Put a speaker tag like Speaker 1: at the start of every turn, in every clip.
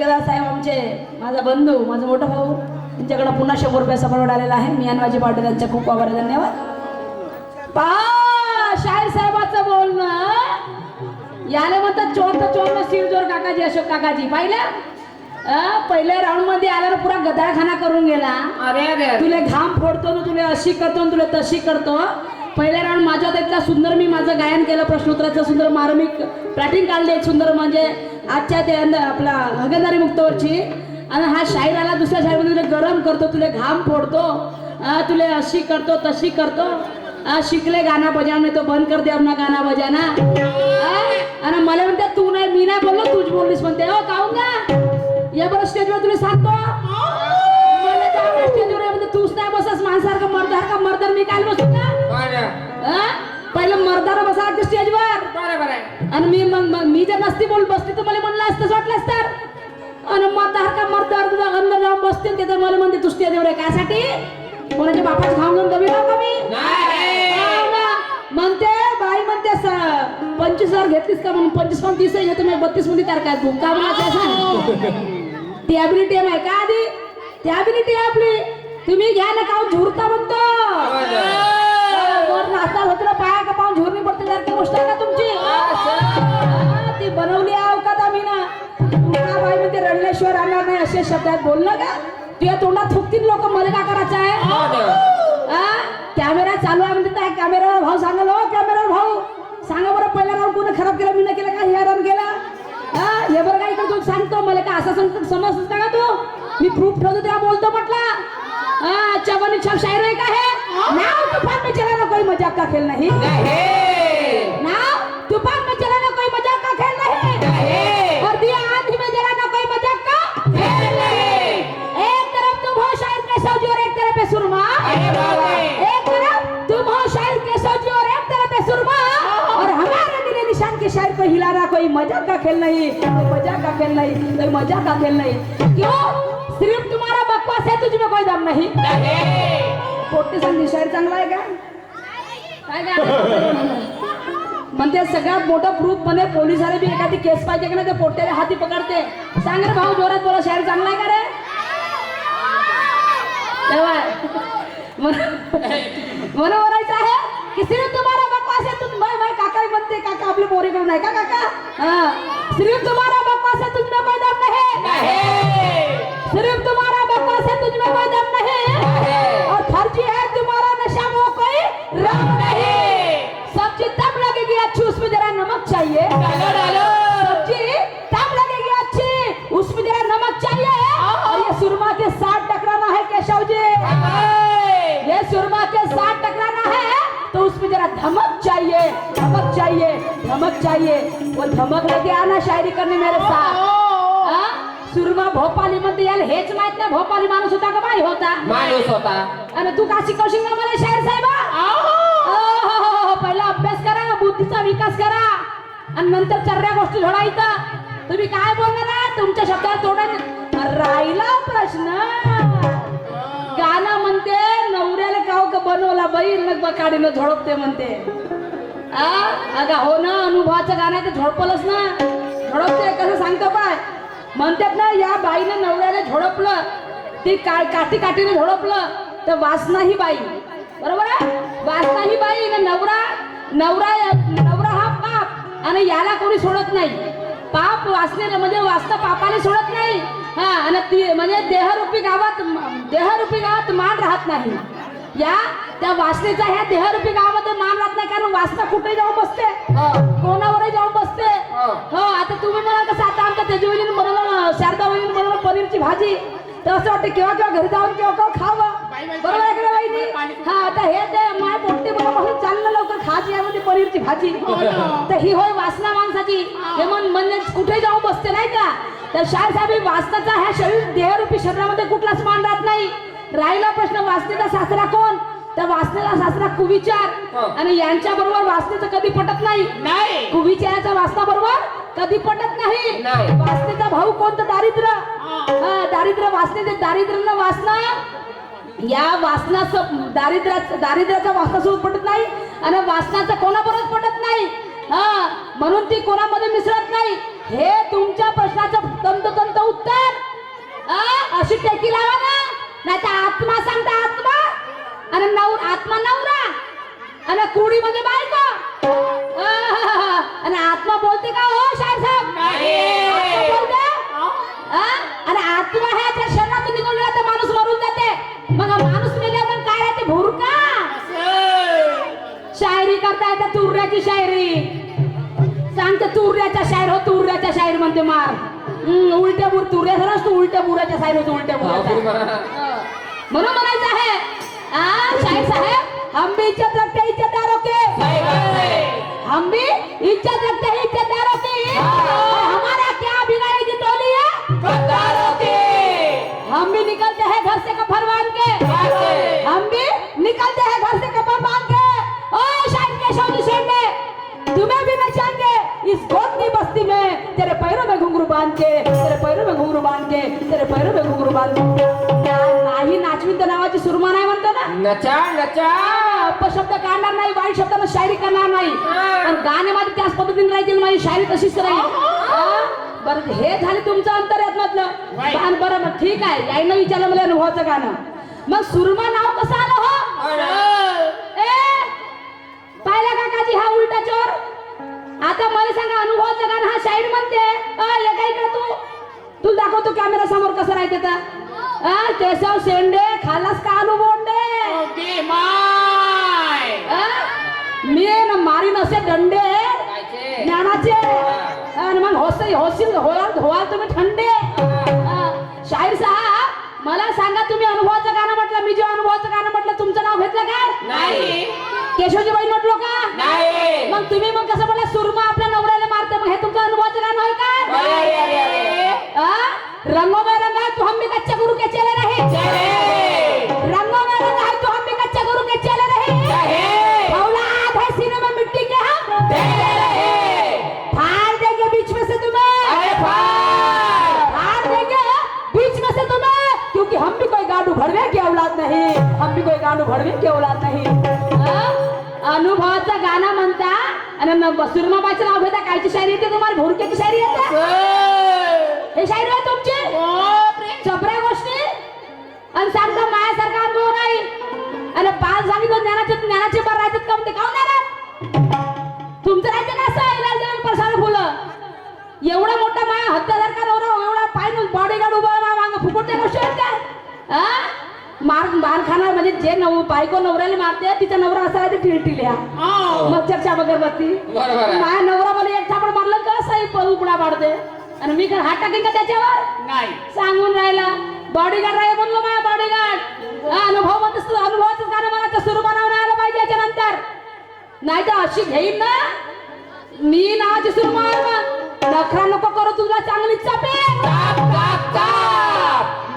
Speaker 1: ठेकेदार साहेब आमचे माझा बंधू माझा मोठा भाऊ त्यांच्याकडे पुन्हा 100 रुपये सपोर्ट आलेला आहे. मी अनवाजी पाटील यांचे खूप आभार धन्यवाद. पहा शाहीर साहेबांचं बोलणं याला म्हणतात चोर सिरजोर काकाजी अशोक काकाजी पाहिलं पहिल्या राऊंड मध्ये आल्यावर पुरा गदाळखाना करून गेला.
Speaker 2: अरे
Speaker 1: तुला घाम फोडतो ना तुला अशी करतो ना तुला तशी करतो. पहिल्या राऊंड माझ्या इतका सुंदर मी माझं गायन केलं प्रश्नोत्तराचं सुंदर मार्मिक पॅटिंग काढली एक सुंदर म्हणजे आजच्या ते आपला हगंदारी मुक्तवरची. आणि हा शाहीर आला दुसऱ्या शाहीरमध्ये तुला गरम करतो तुला घाम फोडतो तुला अशी करतो तशी करतो. शिकले गाना बजावणे तो बंद कर दे अपना गाना बजाना. आणि मला म्हणते तू नाही मी नाही बोललो तूच बोललीस म्हणते. हो काहूंगा या बरं स्टेजवर तुला सांगतो स्टेजवर म्हणते तूच नाही बसस माणसारखं मर्दार मर्दर मी काय बसू का पहिलं मर्दार बसा स्टेजवर. आणि मी जर नसती बोल बसली तर मला म्हणलं असतं वाटलं असतं. आणि मर्दार का मर्दार तुझा अंदर जाऊन बसतील ते तर मला म्हणते तू स्टेजवर कासाठी कोणाच्या बापाच खाऊन घेऊन दबी का मी म्हणते बाई म्हणते 25,000 घेतलीस का म्हणून 25 पाऊन 30 घेतो मी 32 मध्ये तारखा तू का म्हणायचं सांग. ती ॲबिलिटी आहे का आधी ती ॲबिलिटी आहे आपली. तुम्ही घ्या ना का झुरता म्हणतो नाश्ता होत पाया का पाहून झुरणी पडते सारखी गोष्ट आहे का तुमची. ती बनवली अवकात आम्ही ना तुमचा बाई म्हणते रडल्याशिवाय राहणार नाही असे शब्दात बोललं का तुझ्या तोंडात थुकतील लोक मला का करायचं आहे. कॅमेरा चालू आहे म्हणते त्या कॅमेरावर भाऊ सांगाल हो कॅमेरावर भाऊ सांगा बरं पहिला राऊंड कोणी खराब केला मी न केलं का हे रन केला. हे बरं काय इकडे तू सांगतो मला का असं समजत का तू मी प्रूफ ठेवतो तेव्हा बोलतो म्हटलं. चवनी छाप शायर आहे का हे नाव तूफान में चला ना कोई मजाक का खेल नहीं. नाव तूफान में चला ना कोई मजाक का खेल नहीं. और दिया आंधी में जला ना कोई मजाक का खेल नहीं. एक तरफ तुम हो शायर के सौजी और एक तरफ है सुरमा. एक तरफ तुम हो शायर के सौजी और एक तरफ है सुरमा. और हमारे दिले निशान के शायर को हिलाना कोई मजाक का खेल नहीं. मजाक का खेल नहीं कोई मजाक का खेल नहीं. क्यों सिर्फ तुम्हारा बकवास है तुझमें कोई दम नहीं. पोट्टे संधी शायर चांगला आहे का म्हणते सगळ्यात मोठं प्रूफ म्हणे पोलिसाला बी एखादी केस पाहिजे का नाही ते पोट्ट्याला हाती पकडते. सांग रे भाऊ जोरात बोला शायर चांगला आहे का रे म्हणून बोलायचं आहे की सिर्फ तुम्हारा बकवास है तुम मैं काका म्हणते काका आपले पोरीकडे नाही का काका सिर्फ तुम्हारा बकवास है तुझमें कोई दम नहीं. सिर्फ तुम्हारा बकवास है तुझमें कोई दम नहीं. और फर्जी है तुम्हारा नशा वो कोई रंग नहीं. सब्जी तब लगेगी अच्छी उसमें जरा नमक चाहिए. सब्जी तब लगेगी अच्छी उसमें जरा नमक चाहिए. और ये सुरमा के साथ टकराना है केशव जी. ये सुरमा के साथ टकराना है तो उसमें जरा धमक चाहिए धमक चाहिए धमक चाहिए. वो धमक लगे आना शायरी करने मेरे साथ. सुरमा भोपाली मध्ये याला हेच माहित नाही भोपाली माणूस होता का बाई होता
Speaker 2: माणूस होता.
Speaker 1: आणि तू का शिकवशील ना मला शायर साहेबा. पहिला अभ्यास करा बुद्धीचा विकास करा आणि नंतर चर्या गोष्टी घडायचं. तुम्ही काय बोलणार आहे तुमच्या शब्दात तोडायचं राहिला प्रश्न. गाणं म्हणते नवऱ्याला काव का बनवला बैल काढीनं झोडपते म्हणते. अगं हो ना अनुभवाचं गाणं आहे ते झोडपलंच ना झोडपते कसं सांगतो पाय म्हणतात ना या बाईनं नवऱ्याला झोडपलं ती काठी काठीने झोडपलं तर वासना ही बाई बरोबर आहे. वासना ही बाई नवरा नवरा नवरा हा पाप आणि याला कोणी सोडत नाही. पाप वासनेला म्हणजे वासना पापाने सोडत नाही. आणि ती म्हणजे देहरूपी गावात मान राहत नाही. या त्या वासनेचा ह्या देहरूपी गावामध्ये मान राहत नाही कारण वासना कुठे जाऊन बसते कोणावरही जाऊन बसते. हो आता तुम्ही मला कसं आता आमच्या तेजवलीने बनवलं शारदा वहिनी बनवलं पनीरची भाजी तर असं वाटतं केव्हा घरी जाऊन केव्हा खावं बरोबर आहे का वहिनी. हा आता हे ते माय पोट्टे म्हणून चाललं लवकर खायची यामध्ये पनीरची भाजी तर ही होय वासना माणसाची. हे म्हणजे कुठे जाऊन बसते नाही का. तर शायर साहेब वासनाचा ह्या शरीर देहरूपी शरीरामध्ये कुठलाच मान राहत नाही. राहिला प्रश्न वासनेचा सासरा कोण तर वासनेचा सासरा कुविचार आणि यांच्या बरोबर वासनेचं कधी पटत नाही. कुविचाराचा वासना बरोबर कधी पटत नाही. वासनेचा भाऊ कोणतं दारिद्र्य. दारिद्र्य वासनेचे दारिद्र्य वासना या वासनाचं दारिद्र्याचा वासना सोबत पटत नाही आणि वासनाचं कोणाबरोबर पटत नाही. हा म्हणून ती कोणामध्ये मिसळत नाही. हे तुमच्या प्रश्नाचं तंतोतंत उत्तर अशी टेकी लावा ना, नाही तर आत्मा सांगता आत्मा आणि आत्मा नवरा आणि कुडी म्हणजे बायको आणि आत्मा बोलते का हो शाहीर साहेब? बोलते आणि आत्मा ह्या ज्या शरीरातून निघून गेला तर माणूस मरून जाते. मग माणूस मेल्यावर काय राहते? भुरका. शायरी करता येते तुर्याची शायरी सांगते. तुर्याच्या शायर हो, तुर्याच्या शायर म्हणते मार. उलट्या बुर तुर्या झालास तू, उलट्या बुराच्या शायर होतो. उलट्या बुराच्या म्हणून म्हणायचं आहे शाहीर साहेब, हम भी इज्जत रखते हैं इज्जतदारों के, हम भी इज्जत रखते हैं इज्जतदारों की, हमारा क्या बिगाड़ेगी टोली है गद्दारों की. हम भी निकलते हैं घर से कफन बांध के, हम भी निकलते हैं घर से कफन बांध के. ओ शाहीर केशव जी शेंडे, तुम्हें भी नचाएंगे इस गोदनी बस्ती में, तेरे पैरों में घुंघरू बांध के, तेरे पैरों में घुंघरू बांध के, तेरे पैरों में घुंघरू बांध के. नाही नाचवीन तर नावाची सुरमा नाही म्हणतो ना.
Speaker 2: नचा नचा
Speaker 1: अपशब्द काढणार नाही, वाईट शब्दानं शायरी करणार नाही. पण गाण्यामध्ये त्याच पद्धतीने राहतील, माझी शायरी तशीच राहील. बरं हे झाले तुमचं अंतर्यात्म्यातलं. बरं मग ठीक आहे, यायनं विचारलं मला अनुभवाचं गाणं. मग सुरमा नाव कसं आलं हो? पाहिला काकाजी हा उलटा चोर. आता मला सांगा, अनुभवाचं गाणं हा शाहीर म्हणते. काय इकडे तुला दाखवतो कॅमेरा समोर कसं राहते तर. केशव शेंडे खालास का आलू बोंडे? मी ना मारीन असे दंडे ज्ञानाचे आणि मग होवाल तुम्ही थंडे. शाहीर साहेब मला सांगा, तुम्ही अनुभवाचं गाणं म्हटलं, मी जे अनुभवाचं गाणं म्हटलं तुमचं नाव घेतलं काय?
Speaker 2: नाही.
Speaker 1: केशवजी बाई म्हटलो का?
Speaker 2: नाही.
Speaker 1: मग तुम्ही मग कसं म्हटलं सुरमा आपल्या नवऱ्याला मारते, मग हे तुमचं अनुभवाचं गाणं आहे का? रंगों में रंगा है तो हम भी कच्चे गुरु के चले रहे, रंगों में रंगा है तो हम भी कच्चे गुरु के चले रहे, औलाद है सीने में मिट्टी के हम ढेले रहे, फाड़ देंगे बीच में से तुम्हें, फाड़ देंगे बीच में से तुम्हें, क्योंकि हम भी कोई गांडू भरवे की औलाद नहीं, हम भी कोई गांडू भरवे की औलाद नहीं. अनुभवाचं गाणं म्हणता आणि सुरमा बाईचं नाव घेता. कायची शायरी येते तुम्हाला? भोरक्याची शायरी येते. हे शायरी आहे तुमची चपऱ्या गोष्टी आणि सांगता मायासारखा अनुभव नाही. आणि पाच सांगितलं ज्ञानाचे बार राहतात का म्हणते काऊन नाही तुमचं राहते का? असं इलाज देऊन पसार फुलं एवढा मोठा माया हत्यासारखा नवरा एवढा पाय बॉडीगार्ड उभा मागं फुकटच्या गोष्टी आहेत त्या. मार खाणार म्हणजे जे बायको नवऱ्याला मारते तिचा नवरा असा आहे ते टिळटिल्या मच्छरच्या अगरबत्ती. माझ्या नवरा मला एक थापड मारलं का असं उपडा पाडते आणि मी हात टाकेन का त्याच्यावर? नाही. सांगून राहिला बॉडीगार्ड राहील म्हणलं माझ्या बॉडीगार्ड. अनुभव म्हणत अनुभवाचं गाणं मला सुरू बनावं आलं पाहिजे याच्यानंतर, नाही तर अशी घेईन ना मी नावाची सुरू मार. नखरा नको करू तुला चांगलीच चापे,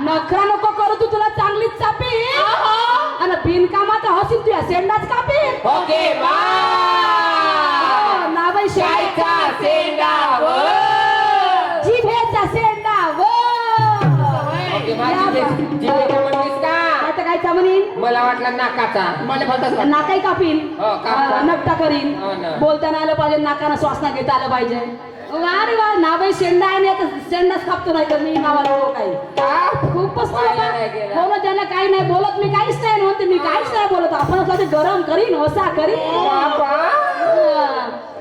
Speaker 1: नखरा नको करू तू तुला चांगलीच चापी आणि बिनकामाचा हसीन तुझ्या सेंडाच कापी. नाव शाईचा सेंडा जिभेचा सेंडा काय म्हणीन?
Speaker 2: मला वाटलं नाकाचा. मला
Speaker 1: नाकाही कापीन, नकटा करीन. बोलताना आलं पाहिजे, नाकानं श्वासना घेता आलं पाहिजे. अरे वा नाव शेंडा आहे, शेंडाच कापतो नाही तर मी नावाला काही खूपच हो ना. त्याला काही नाही बोलत, मी काहीच नाही म्हणते, मी काहीच नाही बोलत. आपण कधी गरम करीन होसा करीन.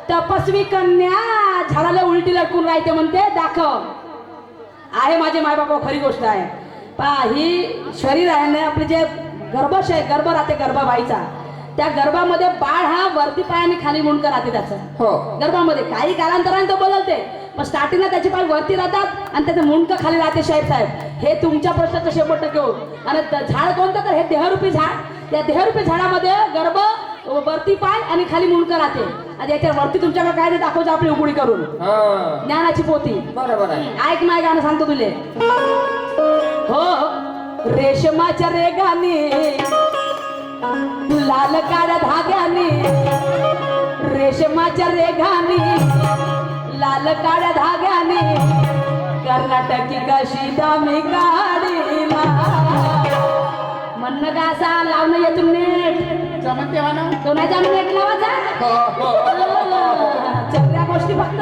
Speaker 1: तपस्वी कन्या झाडाला उलटी लटकून राहते म्हणते. दाखव आहे माझे मायबापा, खरी गोष्ट आहे. पहा ही शरीर आहे ना आपले जे गर्भाशय गर्भ राहते गर्भाबाईचा, त्या गर्भामध्ये बाळ हा वरती पायाने खाली मुंडकं राहते त्याचं गर्भामध्ये. काही कालांतराने तो बदलते, पण स्टार्टिंगला त्याचे पाय वरती राहतात आणि त्याचं मुंडकं खाली राहते. शाहीर साहेब हे तुमच्या प्रश्नाचं 100% हो. आणि झाड कोणतं तर हे देहरूपी झाड. त्या देहरूपी झाडामध्ये गर्भ वरती पाय आणि खाली मुंडकं राहते. आणि याच्या वरती तुमच्याकडे काय ते दाखवतो आपली उघडी करून ज्ञानाची पोती.
Speaker 2: बरोबर आहे.
Speaker 1: ऐक नाही गाणं सांगतो तुले. हो रेशमाच्या रेगाने लाल काळ्या धाग्याने, रेशमाच्या रेगाने लाल काळ्या धाग्याने कर्नाटकी कशी दामी काढीला. म्हणणं का असा लावणं येतून नेट तो नाही जाणून नेट लावायचा. फक्त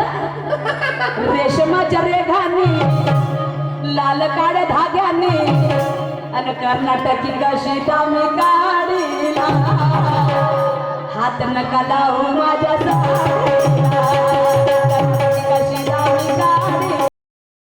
Speaker 1: रेशमाच्या रेघाने लाल काड्या धाग्याने आणि कर्नाटकी कशी मी काढीला हात नका लावू माझ्या